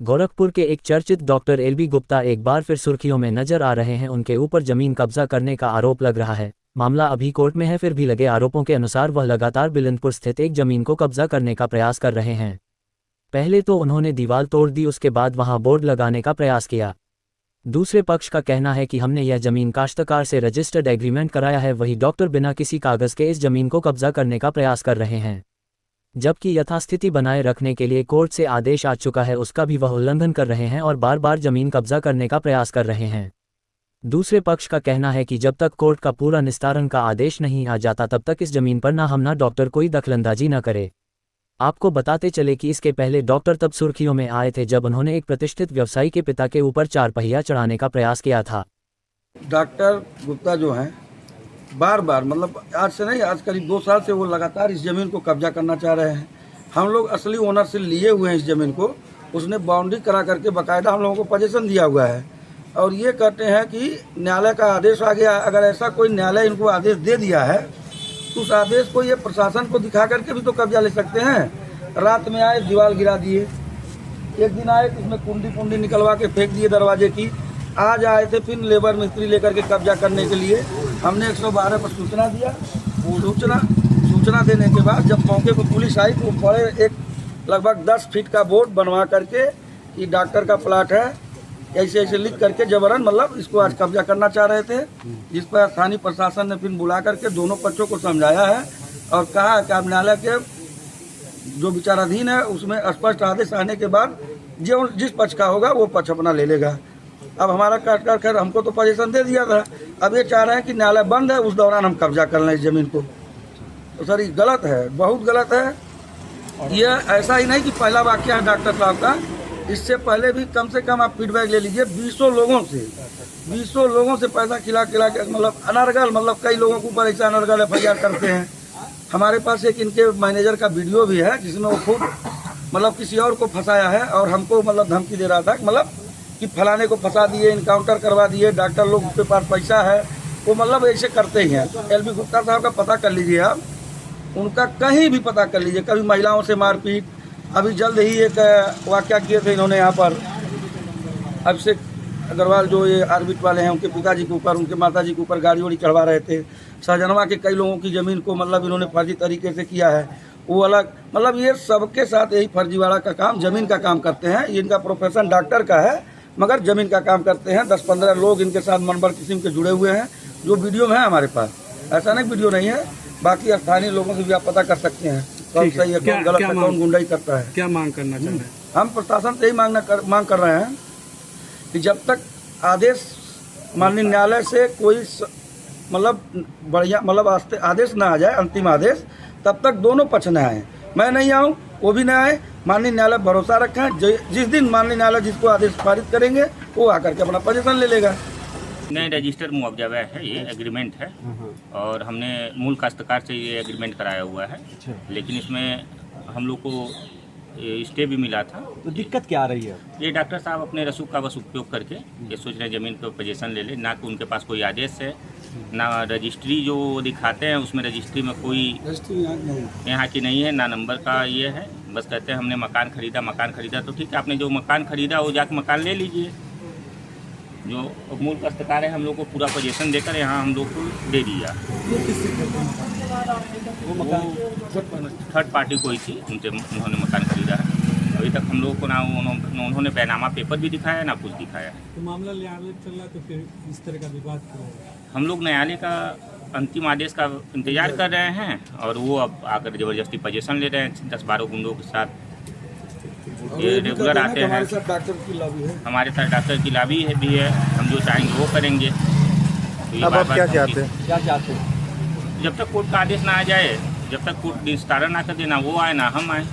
गोरखपुर के एक चर्चित डॉक्टर एलबी गुप्ता एक बार फिर सुर्खियों में नजर आ रहे हैं। उनके ऊपर जमीन कब्जा करने का आरोप लग रहा है। मामला अभी कोर्ट में है, फिर भी लगे आरोपों के अनुसार वह लगातार बिलंदपुर स्थित एक जमीन को कब्जा करने का प्रयास कर रहे हैं। पहले तो उन्होंने दीवार तोड़ दी, उसके बाद वहां बोर्ड लगाने का प्रयास किया। दूसरे पक्ष का कहना है कि हमने यह जमीन काश्तकार से रजिस्टर्ड एग्रीमेंट कराया है, वही डॉक्टर बिना किसी कागज के इस जमीन को कब्जा करने का प्रयास कर रहे हैं। जबकि यथास्थिति बनाए रखने के लिए कोर्ट से आदेश आ चुका है, उसका भी वह उल्लंघन कर रहे हैं और बार बार जमीन कब्जा करने का प्रयास कर रहे हैं। दूसरे पक्ष का कहना है कि जब तक कोर्ट का पूरा निस्तारण का आदेश नहीं आ जाता तब तक इस जमीन पर ना हम ना डॉक्टर कोई दखलंदाजी न करे। आपको बताते चले कि इसके पहले डॉक्टर तब सुर्खियों में आए थे जब उन्होंने एक प्रतिष्ठित व्यवसायी के पिता के ऊपर 4 पहिया चढ़ाने का प्रयास किया था। डॉक्टर गुप्ता जो हैं बार बार मतलब आज से नहीं, आज करीब 2 साल से वो लगातार इस ज़मीन को कब्जा करना चाह रहे हैं। हम लोग असली ओनर से लिए हुए हैं इस ज़मीन को, उसने बाउंड्री करा करके बाकायदा हम लोगों को पोजीशन दिया हुआ है और ये कहते हैं कि न्यायालय का आदेश आ गया। अगर ऐसा कोई न्यायालय इनको आदेश दे दिया है तो उस आदेश को ये प्रशासन को दिखा करके भी तो कब्जा ले सकते हैं। रात में आए दीवार गिरा दिए, एक दिन आए उसमें कुंडी निकलवा के फेंक दिए दरवाजे की। आज आए थे फिर लेबर मिस्त्री लेकर के कब्जा करने के लिए। हमने 112 पर सूचना दिया। सूचना देने के बाद जब मौके पर पुलिस आई तो बड़े एक लगभग 10 फीट का बोर्ड बनवा करके कि डॉक्टर का प्लाट है ऐसे ऐसे लिख करके जबरन मतलब इसको आज कब्जा करना चाह रहे थे, जिस पर स्थानीय प्रशासन ने फिर बुला करके दोनों पक्षों को समझाया है और कहा कि आप न्यायालय के जो विचाराधीन है उसमें स्पष्ट आदेश आने के बाद जो जिस पक्ष का होगा वो पक्ष अपना ले लेगा। अब हमारा काटकर खैर हमको तो पोजीशन दे दिया था, अब ये चाह रहे हैं कि न्यायालय बंद है उस दौरान हम कब्जा कर लें इस ज़मीन को। तो सर ये गलत है, बहुत गलत है। ये ऐसा ही नहीं कि पहला वाक्य है डॉक्टर साहब का, इससे पहले भी कम से कम आप फीडबैक ले लीजिए 200 लोगों से पैसा खिला के मतलब अनर्गल मतलब कई लोगों के ऊपर ऐसा अनर्गल FIR करते हैं। हमारे पास एक इनके मैनेजर का वीडियो भी है जिसमें वो खुद मतलब किसी और को फंसाया है और हमको मतलब धमकी दे रहा था मतलब कि फलाने को फंसा दिए, इनकाउंटर करवा दिए, डॉक्टर लोग के पास पैसा है, वो मतलब ऐसे करते ही हैं। एलबी गुप्ता साहब का पता कर लीजिए आप, उनका कहीं भी पता कर लीजिए। कभी महिलाओं से मारपीट, अभी जल्द ही एक वाक़या किए थे इन्होंने यहाँ पर अभिषेक अग्रवाल जो ये आर्बिट वाले हैं उनके पिताजी के ऊपर, उनके माताजी के ऊपर गाड़ी वाड़ी चढ़वा रहे थे। सहजनवा के कई लोगों की ज़मीन को मतलब इन्होंने फर्जी तरीके से किया है, वो अलग मतलब ये सबके साथ यही फर्जीवाड़ा का काम ज़मीन का काम करते हैं। इनका प्रोफेशन डॉक्टर का है मगर ज़मीन का काम करते हैं। 10-15 लोग इनके साथ मनबर किस्म के जुड़े हुए हैं जो वीडियो में है हमारे पास, ऐसा नहीं वीडियो नहीं है। बाकी स्थानीय लोगों से भी आप पता कर सकते हैं कौन सही है कौन गलत है, कौन गुंडाई करता है। क्या मांग करना चाह रहे हैं? हम प्रशासन से ही मांग कर रहे हैं कि जब तक आदेश माननीय न्यायालय से कोई मतलब बढ़िया मतलब आदेश ना आ जाए, अंतिम आदेश, तब तक दोनों पक्ष न आए। मैं नहीं आऊँ, वो भी ना आए। माननीय न्यायालय भरोसा रखें, जिस दिन माननीय न्यायालय जिसको आदेश पारित करेंगे वो आकर के अपना पोजीशन ले लेगा। नहीं, रजिस्टर मुआवजा है, ये एग्रीमेंट है और हमने मूल काश्तकार से ये एग्रीमेंट कराया हुआ है। लेकिन इसमें हम लोग को स्टे भी मिला था। तो दिक्कत क्या आ रही है? ये डॉक्टर साहब अपने रसूख का बस उपयोग करके ये सोच रहे ज़मीन को पोजीशन ले ले, ना कि उनके पास कोई आदेश है, ना रजिस्ट्री जो दिखाते हैं उसमें रजिस्ट्री में कोई यहाँ की नहीं है, ना नंबर का ये है। बस कहते हैं हमने मकान खरीदा तो ठीक है, आपने जो मकान खरीदा वो जाके मकान ले लीजिए। जो मूल काश्तकार है हम लोग को पूरा पोजीशन देकर यहाँ हम लोग को दे दिया। वो थर्ड पार्टी कोई थी, उनसे उन्होंने मकान खरीदा है। अभी तक हम लोग को ना उन्होंने बैनामा पेपर भी दिखाया ना कुछ दिखाया। तो मामला न्यायालय चल रहा है तो फिर इस तरह का विवाद क्यों? हम लोग न्यायालय का अंतिम आदेश का इंतजार कर रहे हैं और वो अब आकर ज़बरदस्ती पोजीशन ले रहे हैं 10-12 गुंडों के साथ। ये रेगुलर आते हैं। हमारे साथ डॉक्टर की लॉबी भी है, हम जो चाहेंगे वो करेंगे। तो अब आप क्या चाहते हैं? जब तक कोर्ट का आदेश ना आ जाए, जब तक कोर्ट निस्तारण ना कर देना वो आए ना हम आए।